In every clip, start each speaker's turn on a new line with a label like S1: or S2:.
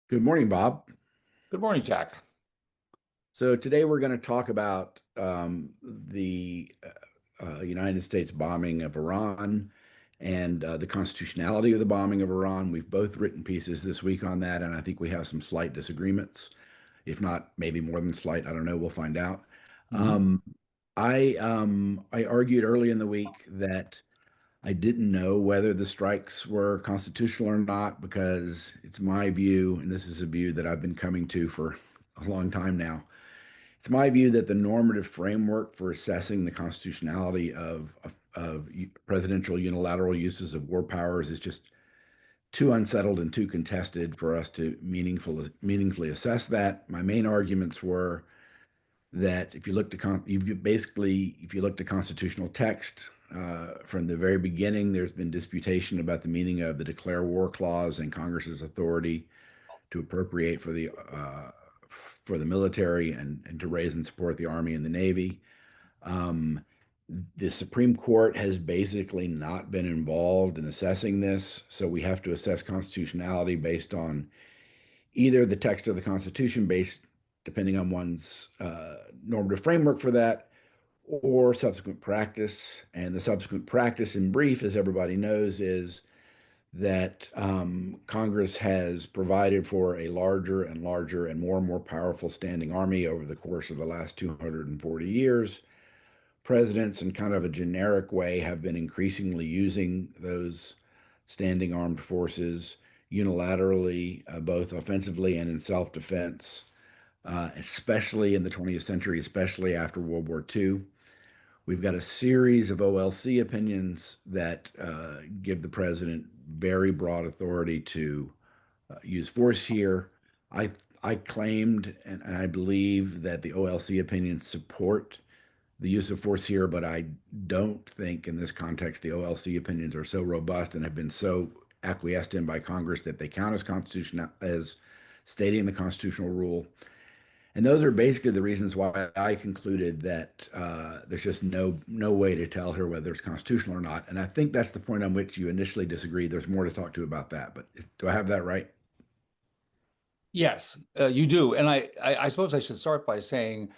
S1: Good morning, Bob.
S2: Good morning, Jack.
S1: So today we're going to talk about the United States bombing of Iran and the constitutionality of the bombing of Iran. We've both written pieces this week on that, and I think we have some slight disagreements, if not maybe more than slight. I don't know. We'll find out.
S2: Mhm.
S1: Um, I argued early in the week that I didn't know whether the strikes were constitutional or not because it's my view, and this is a view that I've been coming to for a long time now. It's my view that the normative framework for assessing the constitutionality of presidential unilateral uses of war powers is just too unsettled and too contested for us to meaningfully assess that. My main arguments were that if you look to if you look to constitutional text from the very beginning, there's been disputation about the meaning of the declare war clause and Congress's authority to appropriate for the military and to raise and support the Army and the Navy. Um, the Supreme Court has basically not been involved in assessing this, so we have to assess constitutionality based on either the text of the Constitution, based depending on one's normative framework for that, or subsequent practice. And the subsequent practice, in brief, as everybody knows, is that Congress has provided for a larger and larger and more powerful standing army over the course of the last 240 years. Presidents, in kind of a generic way, have been increasingly using those standing armed forces unilaterally, both offensively and in self-defense, especially in the 20th century, especially after World War II. We've got a series of OLC opinions that give the president very broad authority to use force here. I I claimed and I believe that the OLC opinions support the use of force here, but I don't think in this context the OLC opinions are so robust and have been so acquiesced in by Congress that they count as constitutional as stating the constitutional rule. And those are basically the reasons why I concluded that there's just no way to tell here whether it's constitutional or not. And I think that's the point on which you initially disagreed. There's more to talk to about that, but do I have that right?
S2: Yes, you do. And I suppose I should start by saying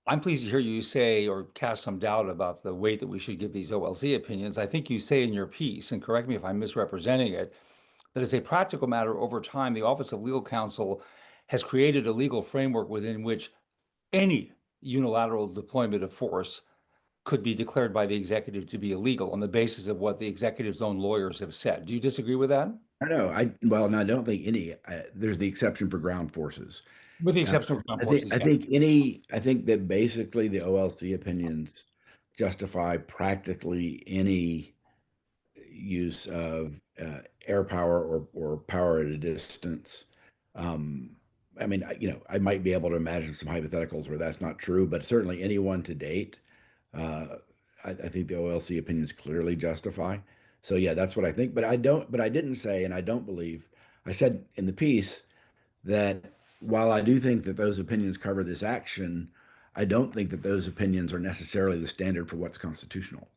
S2: I'm pleased to hear you say or cast some doubt about the weight that we should give these OLC opinions. I think you say in your piece, and correct me if I'm misrepresenting it, that as a practical matter, over time, the Office of Legal Counsel has created a legal framework within which any unilateral deployment of force could be declared by the executive to be illegal on the basis of what the executive's own lawyers have said. Do you disagree with that?
S1: I don't know. Well, no, I don't think any. There's the exception for ground forces.
S2: With the
S1: Uh,
S2: exception of ground forces, yes.
S1: I think that basically the OLC opinions justify practically any use of air power or power at a distance. Um, I mean, I might be able to imagine some hypotheticals where that's not true, but certainly anyone to date, uh, I think the OLC opinions clearly justify. So yeah, that's what I think. But I didn't say, and I don't believe, I said in the piece that while I do think that those opinions cover this action, I don't think that those opinions are necessarily the standard for what's constitutional.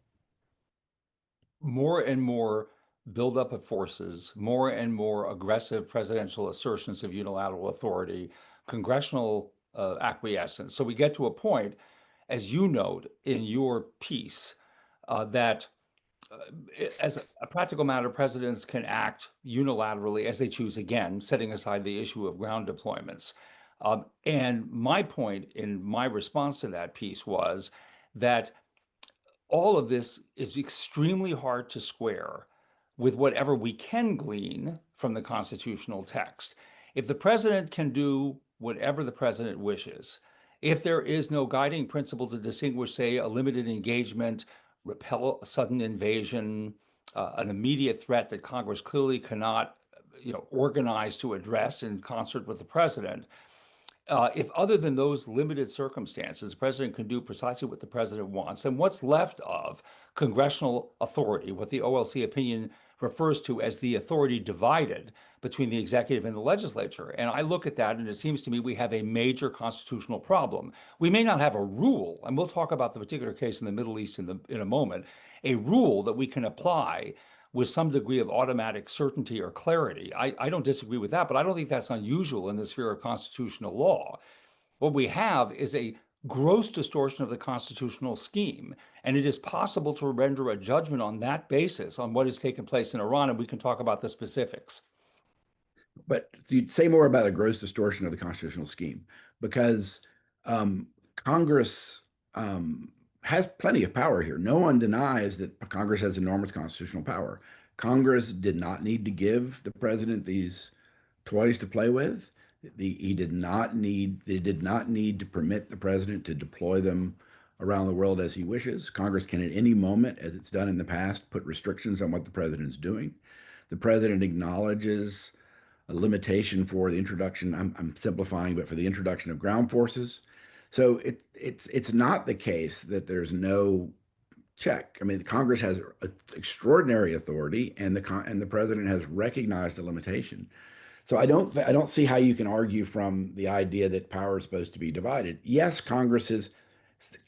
S2: More and more buildup of forces, more and more aggressive presidential assertions of unilateral authority, congressional acquiescence. So we get to a point, as you note in your piece, that uh, as a practical matter, presidents can act unilaterally as they choose, again, setting aside the issue of ground deployments. And my point in my response to that piece was that all of this is extremely hard to square with whatever we can glean from the constitutional text. If the president can do whatever the president wishes, if there is no guiding principle to distinguish, say, a limited engagement, repel a sudden invasion, an immediate threat that Congress clearly cannot, organize to address in concert with the president, if other than those limited circumstances, the president can do precisely what the president wants, then what's left of congressional authority, what the OLC opinion refers to as the authority divided between the executive and the legislature. And I look at that, and it seems to me we have a major constitutional problem. We may not have a rule, and we'll talk about the particular case in the Middle East in a moment, a rule that we can apply with some degree of automatic certainty or clarity. I don't disagree with that, but I don't think that's unusual in the sphere of constitutional law. What we have is a gross distortion of the constitutional scheme. And it is possible to render a judgment on that basis on what has taken place in Iran, and we can talk about the specifics.
S1: But you'd say more about a gross distortion of the constitutional scheme because Congress has plenty of power here. No one denies that Congress has enormous constitutional power. Congress did not need to give the president these toys to play with. They did not need to permit the president to deploy them around the world as he wishes. Congress can at any moment, as it's done in the past, put restrictions on what the president's doing. The president acknowledges a limitation for the introduction. I'm simplifying, but for the introduction of ground forces. So it's not the case that there's no check. I mean, Congress has extraordinary authority, and the president has recognized the limitation. So I don't see how you can argue from the idea that power is supposed to be divided. Yes, Congress is.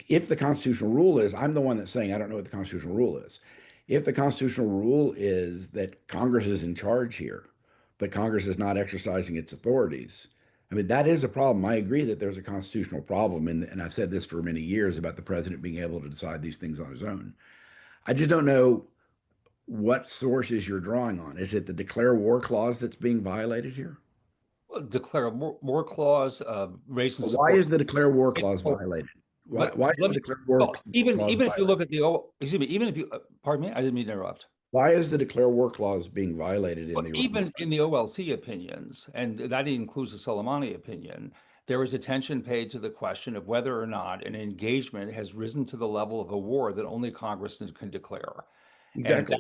S1: If the constitutional rule is, I'm the one that's saying I don't know what the constitutional rule is. If the constitutional rule is that Congress is in charge here, but Congress is not exercising its authorities, I mean, that is a problem. I agree that there's a constitutional problem, and I've said this for many years about the president being able to decide these things on his own. I just don't know what sources you're drawing on. Is it the declare war clause that's being violated here?
S2: Declare war clause, raise and
S1: Why
S2: support.
S1: is the declare war clause violated? Why is
S2: Let
S1: the
S2: me,
S1: declare war
S2: well, even
S1: clause
S2: even if you
S1: violated?
S2: look at the, excuse me, even if you, pardon me, I didn't mean to interrupt.
S1: Why is the declare war clause being violated in
S2: But
S1: the Iran?
S2: even in the OLC opinions, and that includes the Soleimani opinion, there is attention paid to the question of whether or not an engagement has risen to the level of a war that only Congress can declare. And
S1: Exactly.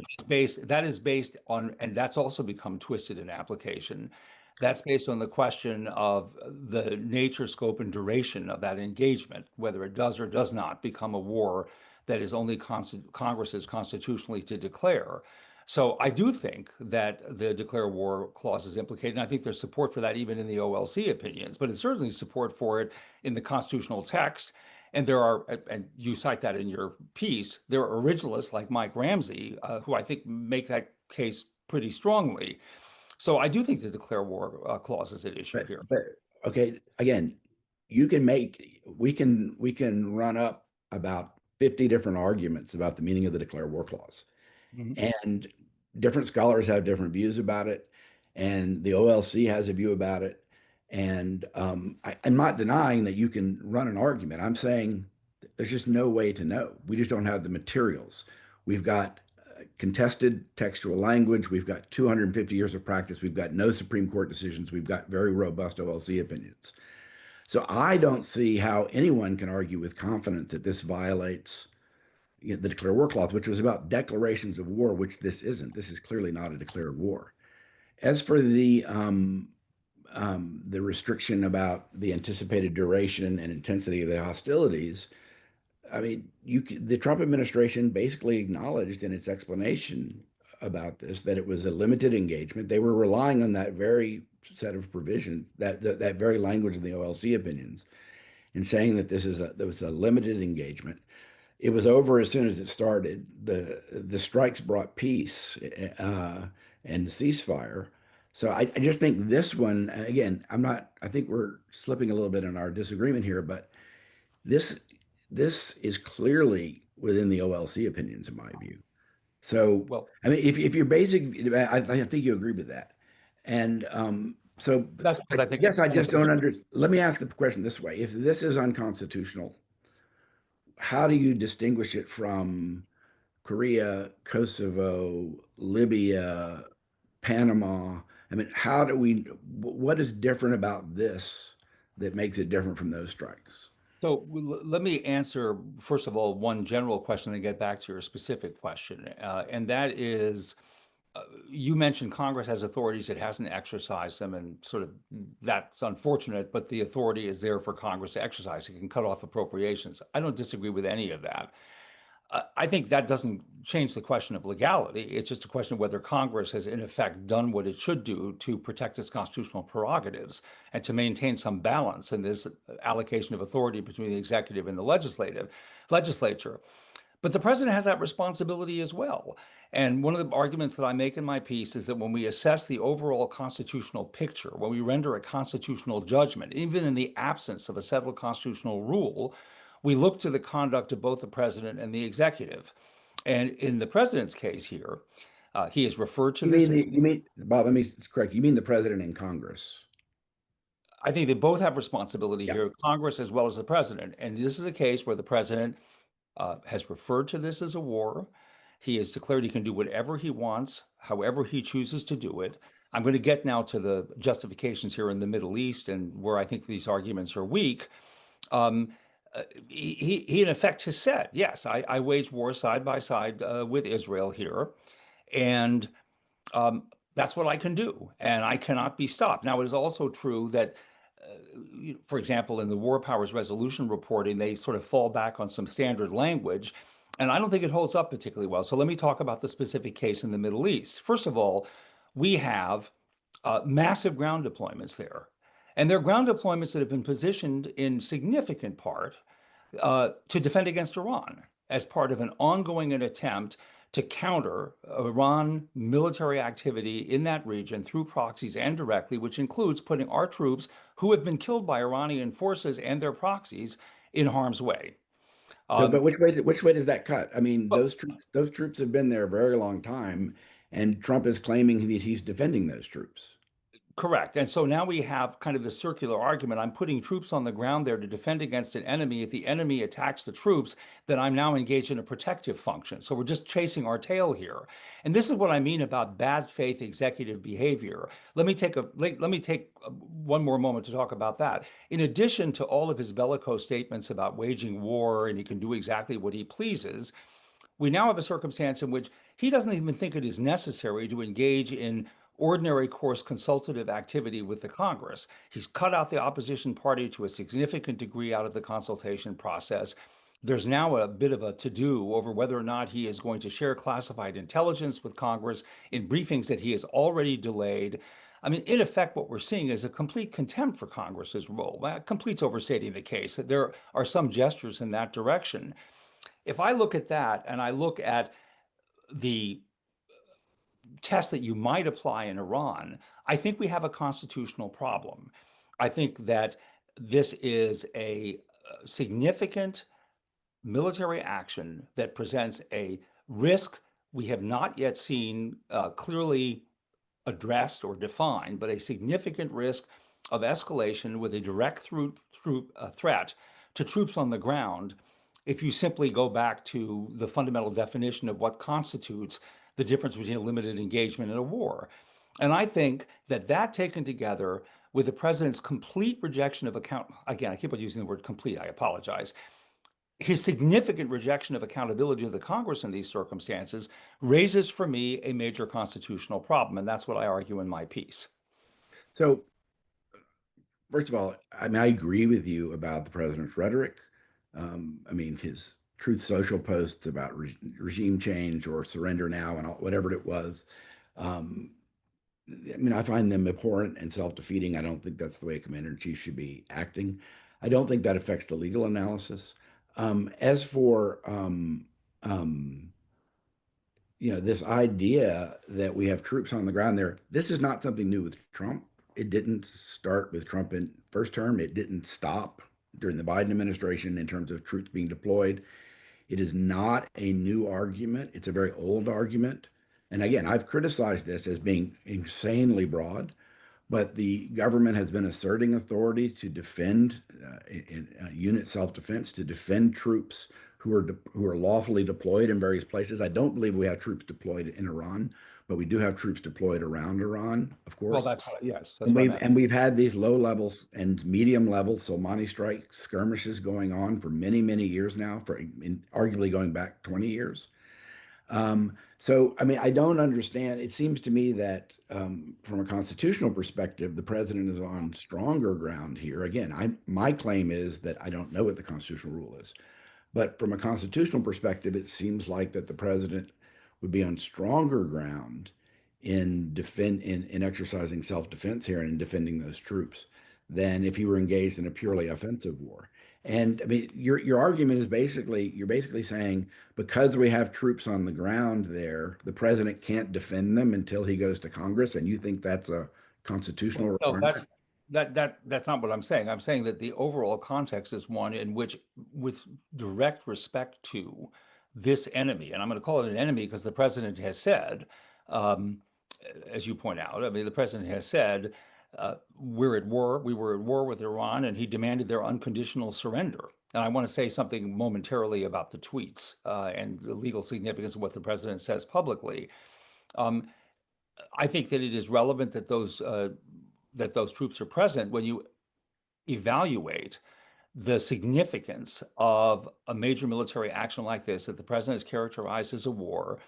S2: that is based on, and that's also become twisted in application. That's based on the question of the nature, scope, and duration of that engagement, whether it does or does not become a war that is only Congress is constitutionally to declare. So I do think that the declare war clause is implicated, and I think there's support for that even in the OLC opinions, but it's certainly support for it in the constitutional text. And there are, and you cite that in your piece, there are originalists like Mike Ramsey, who I think make that case pretty strongly. So I do think the declare war clause is at issue here.
S1: But okay, again, we can run up about 50 different arguments about the meaning of the declare war clause.
S2: Mhm.
S1: And different scholars have different views about it, and the OLC has a view about it. And I'm not denying that you can run an argument. I'm saying there's just no way to know. We just don't have the materials. We've got contested textual language. We've got 250 years of practice. We've got no Supreme Court decisions. We've got very robust OLC opinions. So I don't see how anyone can argue with confidence that this violates the declare war clause, which was about declarations of war, which this isn't. This is clearly not a declared war. As for the restriction about the anticipated duration and intensity of the hostilities, I mean, the Trump administration basically acknowledged in its explanation about this that it was a limited engagement. They were relying on that very set of provisions, that very language in the OLC opinions, in saying that there was a limited engagement. It was over as soon as it started. The strikes brought peace and ceasefire. So I just think this one, again, I think we're slipping a little bit in our disagreement here, but this this is clearly within the OLC opinions, in my view. So,
S2: Well,
S1: I mean, if you're basic, I think you agree with that. And so
S2: that's
S1: I
S2: because I think
S1: guess I just
S2: almost
S1: don't under, let me ask the question this way. If this is unconstitutional, how do you distinguish it from Korea, Kosovo, Libya, Panama? I mean, what is different about this that makes it different from those strikes?
S2: so. Let me answer, first of all, one general question and get back to your specific question. And that is, you mentioned Congress has authorities, it hasn't exercised them, and sort of that's unfortunate, but the authority is there for Congress to exercise. It can cut off appropriations. I don't disagree with any of that. I think that doesn't change the question of legality. It's just a question of whether Congress has, in effect, done what it should do to protect its constitutional prerogatives and to maintain some balance in this allocation of authority between the executive and the legislature. But the president has that responsibility as well. And one of the arguments that I make in my piece is that when we assess the overall constitutional picture, when we render a constitutional judgment, even in the absence of a settled constitutional rule, we look to the conduct of both the president and the executive. And in the president's case here, he has referred to this as,
S1: You mean, Bob, let me correct. You mean the president in Congress?
S2: I think they both have responsibility
S1: Yeah.
S2: here, Congress as well as the president. And this is a case where the president has referred to this as a war. He has declared he can do whatever he wants, however he chooses to do it. I'm going to get now to the justifications here in the Middle East and where I think these arguments are weak. Um, he in effect has said, yes, I wage war side by side with Israel here, and um, that's what I can do, and I cannot be stopped. Now, it is also true that, for example, in the War Powers Resolution reporting, they sort of fall back on some standard language, and I don't think it holds up particularly well. So let me talk about the specific case in the Middle East. First of all, we have massive ground deployments there. And they're ground deployments that have been positioned in significant part to defend against Iran as part of an ongoing attempt to counter Iran military activity in that region through proxies and directly, which includes putting our troops who have been killed by Iranian forces and their proxies in harm's way.
S1: So, but which way does that cut? I mean,
S2: But
S1: those troops have been there a very long time, and Trump is claiming that he's defending those troops.
S2: Correct. And so now we have kind of the circular argument. I'm putting troops on the ground there to defend against an enemy. If the enemy attacks the troops, then I'm now engaged in a protective function. So we're just chasing our tail here. And this is what I mean about bad faith executive behavior. Let me take one more moment to talk about that. In addition to all of his bellicose statements about waging war and he can do exactly what he pleases, we now have a circumstance in which he doesn't even think it is necessary to engage in ordinary course consultative activity with the Congress. He's cut out the opposition party to a significant degree out of the consultation process. There's now a bit of a to-do over whether or not he is going to share classified intelligence with Congress in briefings that he has already delayed. I mean, in effect, what we're seeing is a complete contempt for Congress's role. Complete's overstating the case. There are some gestures in that direction. If I look at that and I look at the test that you might apply in Iran, I think we have a constitutional problem. I think that this is a significant military action that presents a risk we have not yet seen clearly addressed or defined, but a significant risk of escalation with a direct threat to troops on the ground if you simply go back to the fundamental definition of what constitutes the difference between a limited engagement and a war. And I think that that taken together with the president's complete rejection of again, I keep on using the word complete, I apologize, his significant rejection of accountability of the Congress in these circumstances raises for me a major constitutional problem. And that's what I argue in my piece.
S1: So, first of all, I mean, I agree with you about the president's rhetoric. I mean, his Truth Social posts about regime change or surrender now and whatever it was. Um, I mean, I find them abhorrent and self-defeating. I don't think that's the way a commander-in-chief should be acting. I don't think that affects the legal analysis. As for this idea that we have troops on the ground there, this is not something new with Trump. It didn't start with Trump in first term. It didn't stop during the Biden administration in terms of troops being deployed. It is not a new argument. It's a very old argument. And again, I've criticized this as being insanely broad, but the government has been asserting authority to defend in unit self-defense, to defend troops who are lawfully deployed in various places. I don't believe we have troops deployed in Iran, but we do have troops deployed around Iran, of
S2: Well,
S1: course.
S2: yes, that's
S1: And
S2: what I
S1: we've
S2: meant.
S1: and we've had these low levels and medium levels Soleimani strike skirmishes going on for many, many years now, arguably going back 20 years. So, I mean, I don't understand. It seems to me that from a constitutional perspective, the president is on stronger ground here. Again, my claim is that I don't know what the constitutional rule is, but from a constitutional perspective, it seems like that the president would be on stronger ground in exercising self-defense here and in defending those troops than if he were engaged in a purely offensive war. And I mean, your argument is basically you're basically saying because we have troops on the ground there, the president can't defend them until he goes to Congress, and you think that's a constitutional
S2: Well, no,
S1: requirement?
S2: that's not what I'm saying. I'm saying that the overall context is one in which, with direct respect to this enemy, and I'm going to call it an enemy because the president has said, um, as you point out, I mean, the president has said, we're at war. We were at war with Iran, and he demanded their unconditional surrender. And I want to say something momentarily about the tweets and the legal significance of what the president says publicly. Um, I think that it is relevant that those troops are present when you evaluate the significance of a major military action like this that the president has characterized as a war,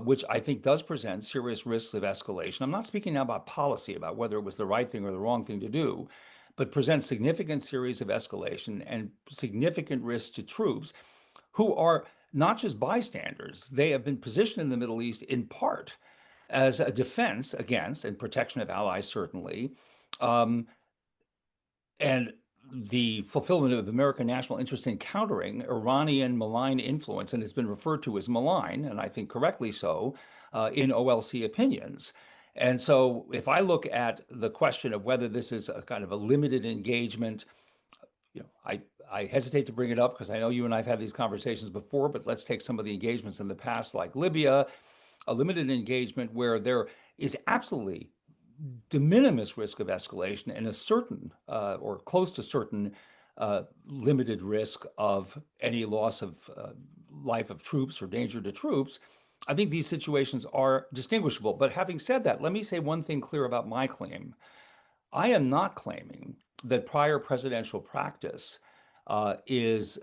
S2: which I think does present serious risks of escalation. I'm not speaking now about policy, about whether it was the right thing or the wrong thing to do, but presents significant series of escalation and significant risks to troops who are not just bystanders. They have been positioned in the Middle East in part as a defense against and protection of allies, certainly, um, and the fulfillment of American national interest in countering Iranian malign influence, and it's been referred to as malign, and I think correctly so, in OLC opinions. And so if I look at the question of whether this is a kind of a limited engagement, I hesitate to bring it up because I know you and I have had these conversations before, but let's take some of the engagements in the past, like Libya, a limited engagement where there is absolutely de minimis risk of escalation and a certain or close to certain limited risk of any loss of life of troops or danger to troops. I think these situations are distinguishable. But having said that, let me say one thing clear about my claim. I am not claiming that prior presidential practice is,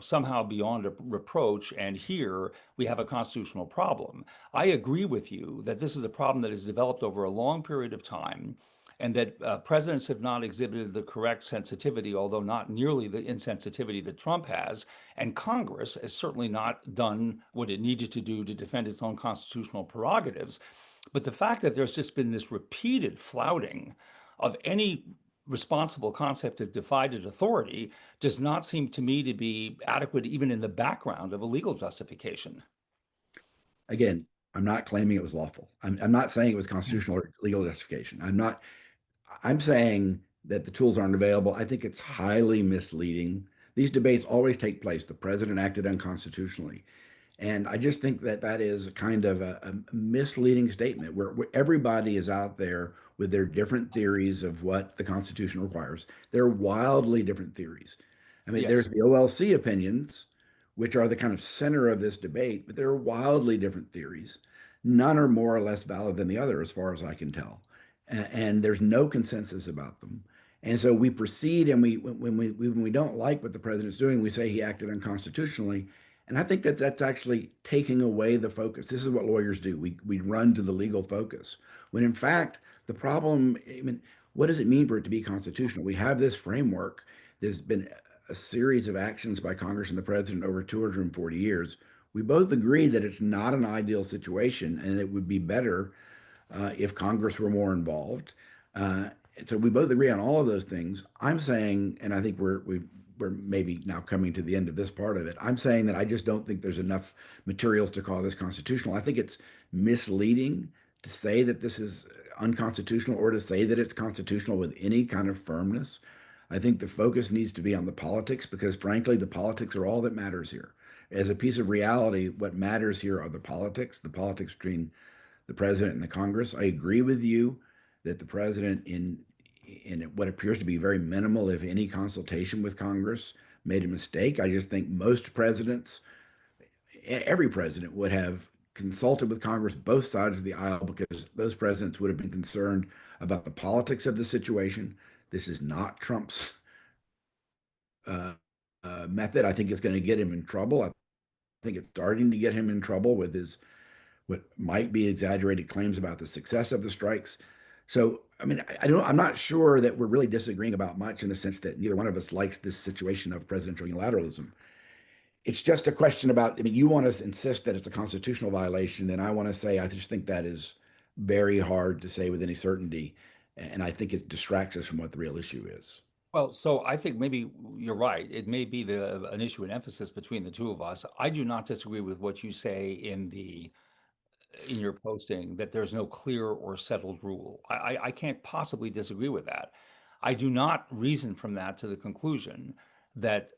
S2: somehow beyond a reproach, and here we have a constitutional problem. I agree with you that this is a problem that has developed over a long period of time, and that presidents have not exhibited the correct sensitivity, although not nearly the insensitivity that Trump has, and Congress has certainly not done what it needed to do to defend its own constitutional prerogatives. But the fact that there's just been this repeated flouting of any responsible concept of divided authority does not seem to me to be adequate, even in the background of a legal justification.
S1: Again, I'm not claiming it was lawful. I'm not saying it was
S2: Mm.
S1: constitutional or legal justification. I'm saying that the tools aren't available. I think it's highly misleading. These debates always take place. The president acted unconstitutionally. And I just think that that is a kind of a misleading statement where everybody is out there with their different theories of what the Constitution requires. They're wildly different theories. I mean, there's
S2: Yes.
S1: the OLC opinions, which are the kind of center of this debate, but they're wildly different theories. None are more or less valid than the other, as far as I can tell. And there's no consensus about them. And so we proceed, and when we don't like what the president's doing, we say he acted unconstitutionally. And I think that that's actually taking away the focus. This is what lawyers do. We run to the legal focus. When in fact, the problem, I mean, what does it mean for it to be constitutional? We have this framework. There's been a series of actions by Congress and the president over 240 years. We both agree that it's not an ideal situation and it would be better if Congress were more involved. So we both agree on all of those things. I'm saying, and I think we're maybe now coming to the end of this part of it. I'm saying that I just don't think there's enough materials to call this constitutional. I think it's misleading to say that this is unconstitutional or to say that it's constitutional with any kind of firmness. I think the focus needs to be on the politics because, frankly, the politics are all that matters here. As a piece of reality, what matters here are the politics between the president and the Congress. I agree with you that the president, in what appears to be very minimal, if any, consultation with Congress, made a mistake. I just think most presidents, every president, would have consulted with Congress, both sides of the aisle, because those presidents would have been concerned about the politics of the situation. This is not Trump's uh, method. I think it's going to get him in trouble. I think it's starting to get him in trouble with his what might be exaggerated claims about the success of the strikes. So, I mean, I'm not sure that we're really disagreeing about much in the sense that neither one of us likes this situation of presidential unilateralism. It's just a question about, I mean, you want to insist that it's a constitutional violation, and I want to say I just think that is very hard to say with any certainty. And I think it distracts us from what the real issue is.
S2: Well, so I think maybe you're right. It may be an issue in emphasis between the two of us. I do not disagree with what you say in your posting that there's no clear or settled rule. I can't possibly disagree with that. I do not reason from that to the conclusion that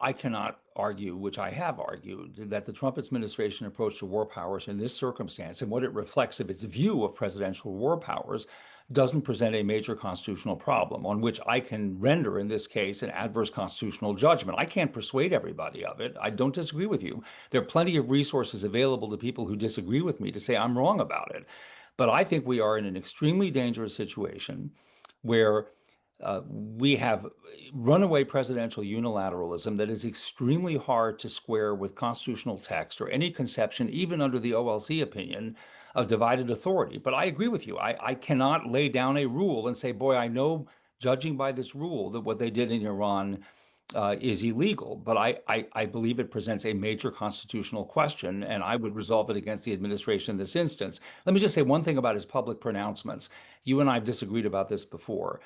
S2: I cannot argue, which I have argued, that the Trump administration approach to war powers in this circumstance and what it reflects of its view of presidential war powers doesn't present a major constitutional problem on which I can render, in this case, an adverse constitutional judgment. I can't persuade everybody of it. I don't disagree with you. There are plenty of resources available to people who disagree with me to say I'm wrong about it. But I think we are in an extremely dangerous situation where we have runaway presidential unilateralism that is extremely hard to square with constitutional text or any conception, even under the OLC opinion, of divided authority. But I agree with you. I cannot lay down a rule and say, boy, I know, judging by this rule, that what they did in Iran is illegal. But I believe it presents a major constitutional question, and I would resolve it against the administration in this instance. Let me just say one thing about his public pronouncements. You and I have disagreed about this before.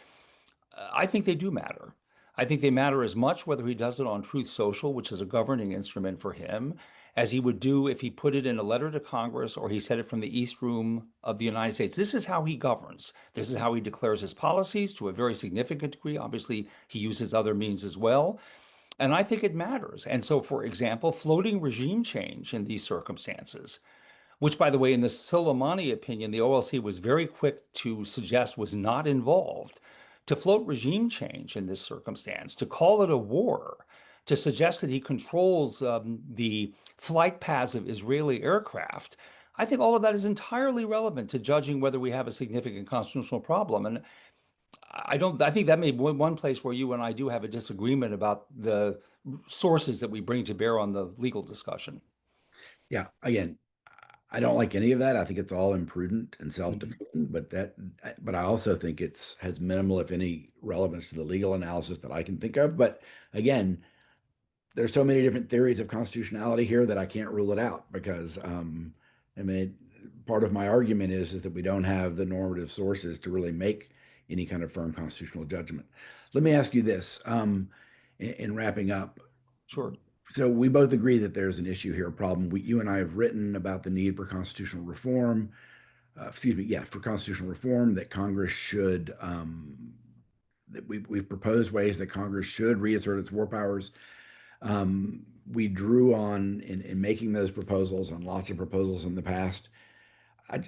S2: I think they do matter. I think they matter as much whether he does it on Truth Social, which is a governing instrument for him, as he would do if he put it in a letter to Congress or he said it from the East Room of the United States. This is how he governs. This is how he declares his policies to a very significant degree. Obviously, he uses other means as well. And I think it matters. And so, for example, floating regime change in these circumstances, which, by the way, in the Soleimani opinion, the OLC was very quick to suggest was not involved, to float regime change in this circumstance, to call it a war, to suggest that he controls the flight paths of Israeli aircraft. I think all of that is entirely relevant to judging whether we have a significant constitutional problem. And I don't, I think that may be one place where you and I do have a disagreement about the sources that we bring to bear on the legal discussion.
S1: Yeah, again, I don't like any of that. I think it's all imprudent and
S2: Mhm.
S1: self-defeating, but I also think it's has minimal, if any, relevance to the legal analysis that I can think of. But again, there's so many different theories of constitutionality here that I can't rule it out because I mean, part of my argument is that we don't have the normative sources to really make any kind of firm constitutional judgment. Let me ask you this, in wrapping up.
S2: Sure.
S1: So we both agree that there's an issue here, a problem. You and I have written about the need for constitutional reform. Excuse me, yeah, for constitutional reform that Congress should. That we've proposed ways that Congress should reassert its war powers. We drew on in making those proposals on lots of proposals in the past.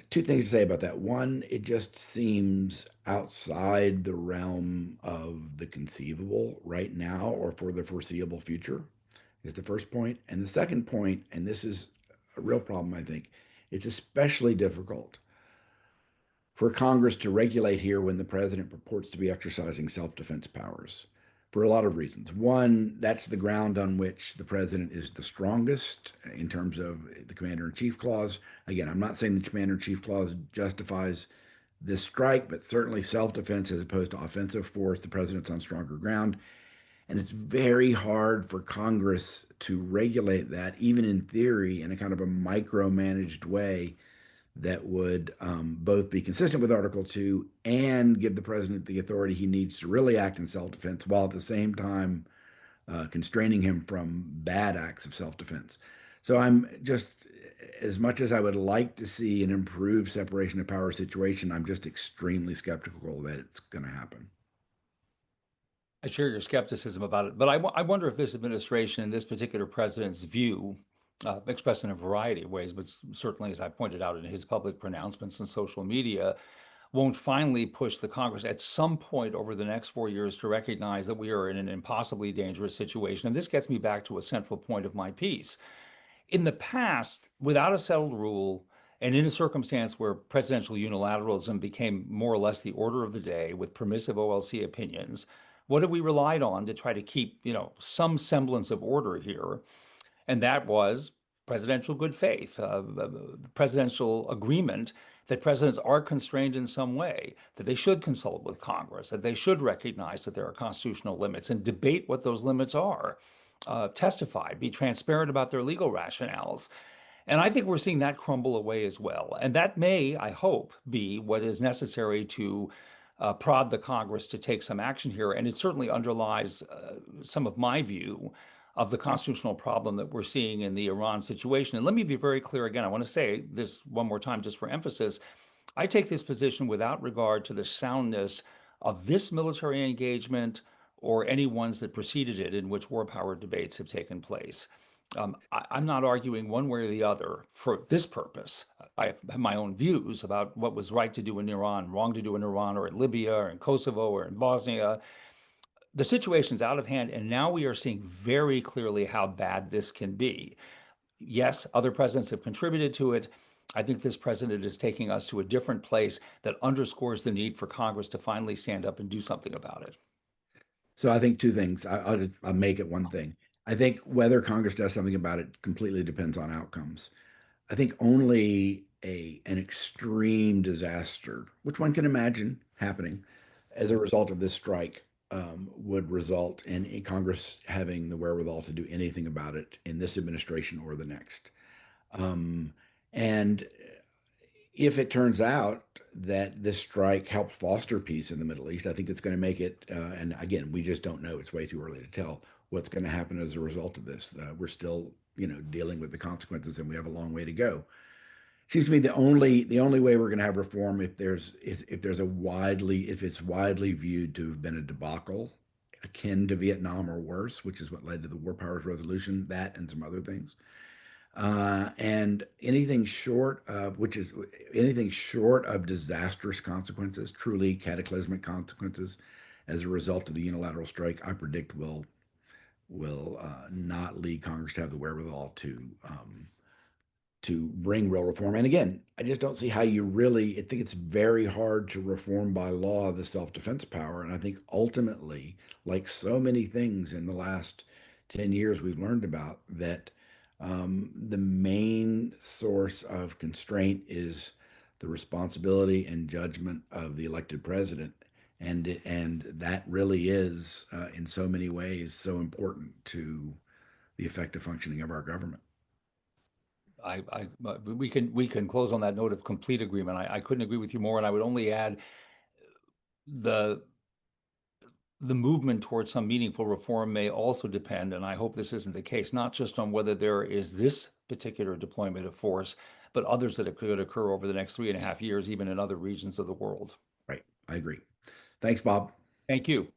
S1: Two things to say about that. One, it just seems outside the realm of the conceivable right now or for the foreseeable future, is the first point. And the second point, and this is a real problem, I think, it's especially difficult for Congress to regulate here when the president purports to be exercising self-defense powers for a lot of reasons. One, that's the ground on which the president is the strongest in terms of the commander-in-chief clause. Again, I'm not saying the commander-in-chief clause justifies this strike, but certainly self-defense as opposed to offensive force, the president's on stronger ground. And it's very hard for Congress to regulate that, even in theory, in a kind of a micromanaged way that would both be consistent with Article 2 and give the president the authority he needs to really act in self defense, while at the same time constraining him from bad acts of self defense. So I'm just, as much as I would like to see an improved separation of power situation, I'm just extremely skeptical that it's going to happen.
S2: I share your skepticism about it, but I wonder if this administration and this particular president's view, expressed in a variety of ways, but certainly, as I pointed out in his public pronouncements and social media, won't finally push the Congress at some point over the next 4 years to recognize that we are in an impossibly dangerous situation. And this gets me back to a central point of my piece. In the past, without a settled rule, and in a circumstance where presidential unilateralism became more or less the order of the day with permissive OLC opinions, what have we relied on to try to keep, some semblance of order here? And that was presidential good faith, presidential agreement that presidents are constrained in some way, that they should consult with Congress, that they should recognize that there are constitutional limits and debate what those limits are, testify, be transparent about their legal rationales. And I think we're seeing that crumble away as well. And that may, I hope, be what is necessary to prod the Congress to take some action here. And it certainly underlies some of my view of the constitutional problem that we're seeing in the Iran situation. And let me be very clear again. I want to say this one more time, just for emphasis. I take this position without regard to the soundness of this military engagement or any ones that preceded it in which war power debates have taken place. I'm not arguing one way or the other for this purpose. I have my own views about what was right to do in Iran, wrong to do in Iran, or in Libya, or in Kosovo, or in Bosnia. The situation's out of hand, and now we are seeing very clearly how bad this can be. Yes, other presidents have contributed to it. I think this president is taking us to a different place that underscores the need for Congress to finally stand up and do something about it.
S1: So I think two things. I'll make it one thing. I think whether Congress does something about it completely depends on outcomes. I think only an extreme disaster, which one can imagine happening as a result of this strike, would result in Congress having the wherewithal to do anything about it in this administration or the next. Um, and if it turns out that this strike helped foster peace in the Middle East, I think it's going to make it. And again, we just don't know. It's way too early to tell what's going to happen as a result of this. We're still, dealing with the consequences, and we have a long way to go. Seems to me the only way we're going to have reform if it's widely viewed to have been a debacle akin to Vietnam or worse, which is what led to the War Powers Resolution, that and some other things. And anything short of disastrous consequences, truly cataclysmic consequences, as a result of the unilateral strike, I predict will not lead Congress to have the wherewithal to bring real reform. And again, I just don't see how you really. I think it's very hard to reform by law the self-defense power. And I think ultimately, like so many things in the last 10 years we've learned about, that the main source of constraint is the responsibility and judgment of the elected president. And that really is, in so many ways, so important to the effective functioning of our government.
S2: We can close on that note of complete agreement. I couldn't agree with you more, and I would only add the the movement towards some meaningful reform may also depend, and I hope this isn't the case, not just on whether there is this particular deployment of force, but others that could occur over the next 3.5 years, even in other regions of the world.
S1: Right. I agree. Thanks, Bob.
S2: Thank you.